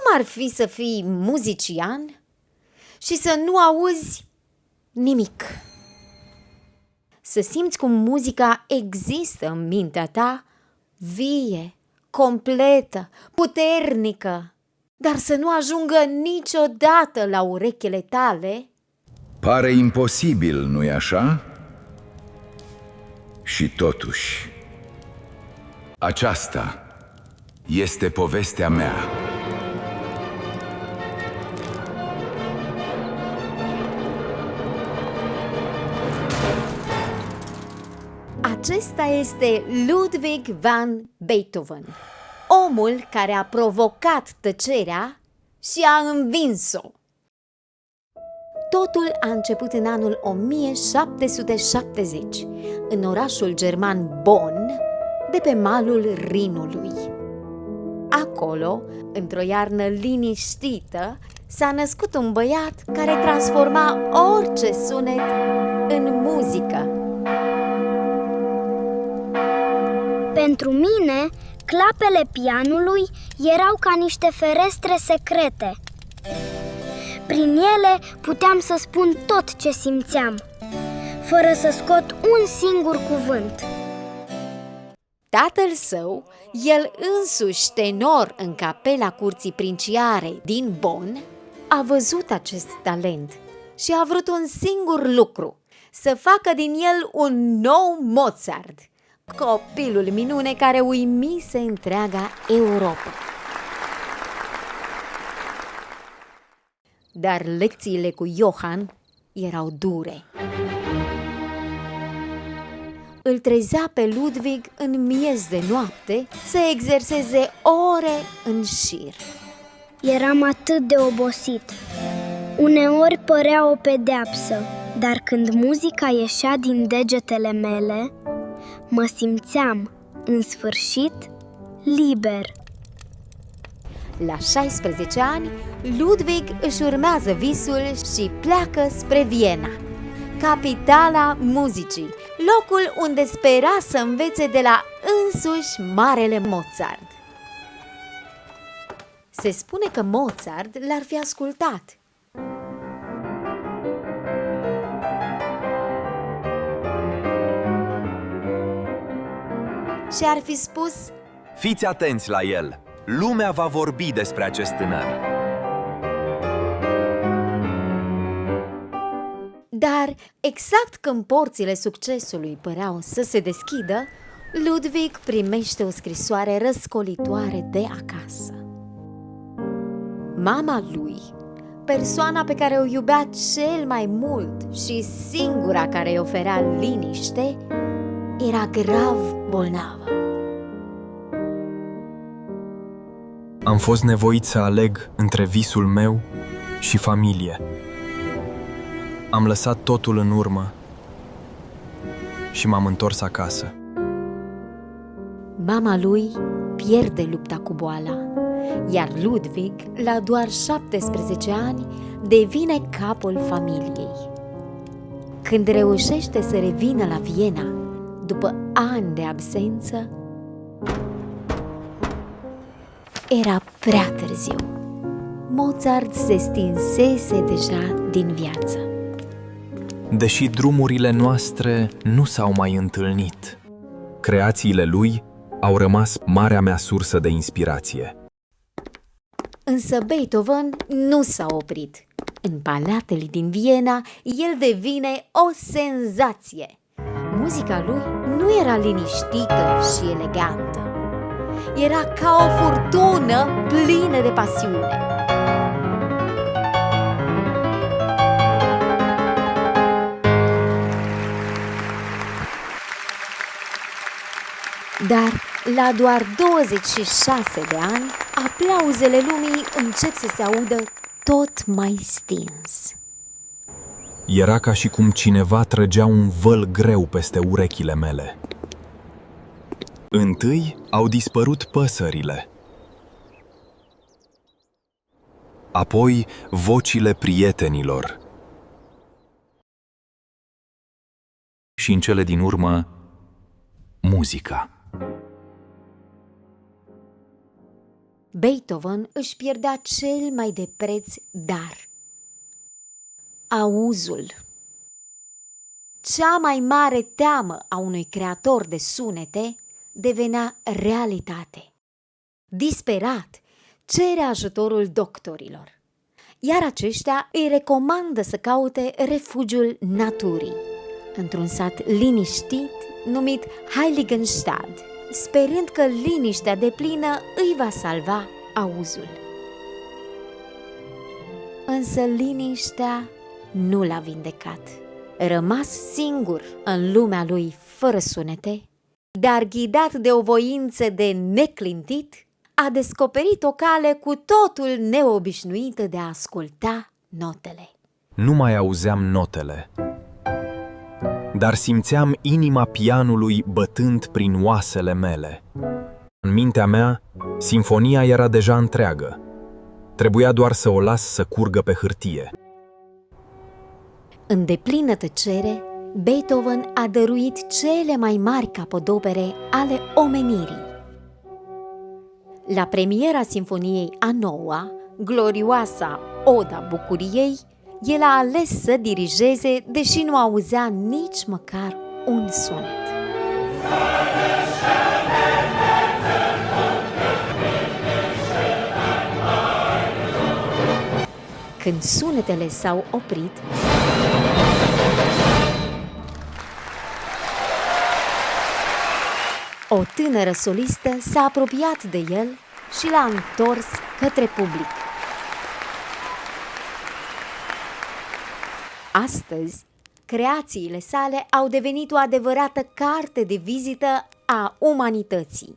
Cum ar fi să fii muzician și să nu auzi nimic? Să simți cum muzica există în mintea ta, vie, completă, puternică, dar să nu ajungă niciodată la urechile tale? Pare imposibil, nu-i așa? Și totuși, aceasta este povestea mea. Acesta este Ludwig van Beethoven, omul care a provocat tăcerea și a învins-o. Totul a început în anul 1770, în orașul german Bonn, de pe malul Rinului. Acolo, într-o iarnă liniștită, s-a născut un băiat care transforma orice sunet în muzică. Pentru mine, clapele pianului erau ca niște ferestre secrete. Prin ele puteam să spun tot ce simțeam, fără să scot un singur cuvânt. Tatăl său, el însuși tenor în capela curții princiare din Bonn, a văzut acest talent și a vrut un singur lucru, să facă din el un nou Mozart, copilul minune care uimise întreaga Europa. Dar lecțiile cu Johann erau dure. Îl trezea pe Ludwig în miez de noapte să exerseze ore în șir. Eram atât de obosit. Uneori părea o pedeapsă, dar când muzica ieșea din degetele mele, mă simțeam, în sfârșit, liber. La 16 ani, Ludwig își urmează visul și pleacă spre Viena, capitala muzicii, locul unde spera să învețe de la însuși marele Mozart. Se spune că Mozart l-ar fi ascultat. Și ar fi spus: fiți atenți la el! Lumea va vorbi despre acest tânăr. Dar exact când porțile succesului păreau să se deschidă, Ludwig primește o scrisoare răscolitoare de acasă. Mama lui, persoana pe care o iubea cel mai mult și singura care îi oferea liniște, era grav bolnavă. Am fost nevoit să aleg între visul meu și familie. Am lăsat totul în urmă și m-am întors acasă. Mama lui pierde lupta cu boala, iar Ludwig, la doar 17 ani, devine capul familiei. Când reușește să revină la Viena, după ani de absență, era prea târziu. Mozart se stinsese deja din viață. Deși drumurile noastre nu s-au mai întâlnit, creațiile lui au rămas marea mea sursă de inspirație. Însă Beethoven nu s-a oprit. În palatele din Viena, el devine o senzație. Muzica lui nu era liniștită și elegantă. Era ca o furtună plină de pasiune. Dar la doar 26 de ani, aplauzele lumii încep să se audă tot mai stins. Era ca și cum cineva trăgea un văl greu peste urechile mele. Întâi au dispărut păsările. Apoi vocile prietenilor. Și în cele din urmă, muzica. Beethoven își pierdea cel mai de preț dar: auzul. Cea mai mare teamă a unui creator de sunete devenea realitate. Disperat, cere ajutorul doctorilor, iar aceștia îi recomandă să caute refugiul naturii, într-un sat liniștit numit Heiligenstadt, sperând că liniștea deplină îi va salva auzul. Însă liniștea nu l-a vindecat. Rămas singur în lumea lui fără sunete, dar ghidat de o voință de neclintit, a descoperit o cale cu totul neobișnuită de a asculta notele. Nu mai auzeam notele, dar simțeam inima pianului bătând prin oasele mele. În mintea mea, simfonia era deja întreagă. Trebuia doar să o las să curgă pe hârtie. În deplină tăcere, Beethoven a dăruit cele mai mari capodopere ale omenirii. La premiera Sinfoniei a noua, glorioasa Oda Bucuriei, el a ales să dirigeze, deși nu auzea nici măcar un sunet. Când sunetele s-au oprit, o tânără solistă s-a apropiat de el și l-a întors către public. Astăzi, creațiile sale au devenit o adevărată carte de vizită a umanității.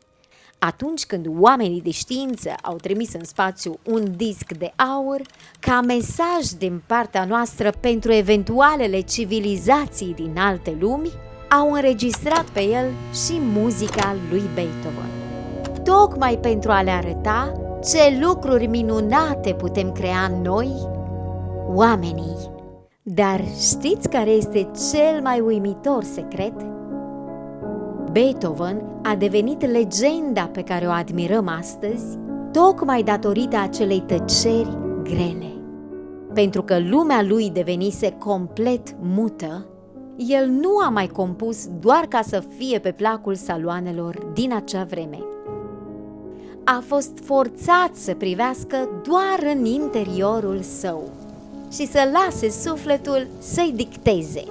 Atunci când oamenii de știință au trimis în spațiu un disc de aur ca mesaj din partea noastră pentru eventualele civilizații din alte lumi, au înregistrat pe el și muzica lui Beethoven, tocmai pentru a le arăta ce lucruri minunate putem crea noi, oamenii. Dar știți care este cel mai uimitor secret? Beethoven a devenit legenda pe care o admirăm astăzi, tocmai datorită acelei tăceri grele. Pentru că lumea lui devenise complet mută, el nu a mai compus doar ca să fie pe placul saloanelor din acea vreme. A fost forțat să privească doar în interiorul său și să lase sufletul să-i dicteze.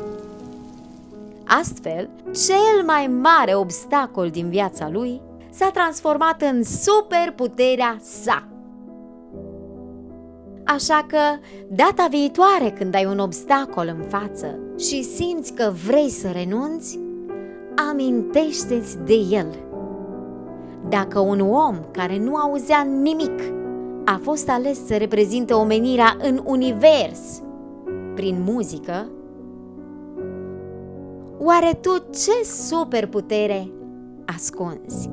Astfel, cel mai mare obstacol din viața lui s-a transformat în superputerea sa. Așa că, data viitoare când ai un obstacol în față și simți că vrei să renunți, amintește-ți de el. Dacă un om care nu auzea nimic a fost ales să reprezinte omenirea în univers prin muzică, oare tu ce superputere ascunzi?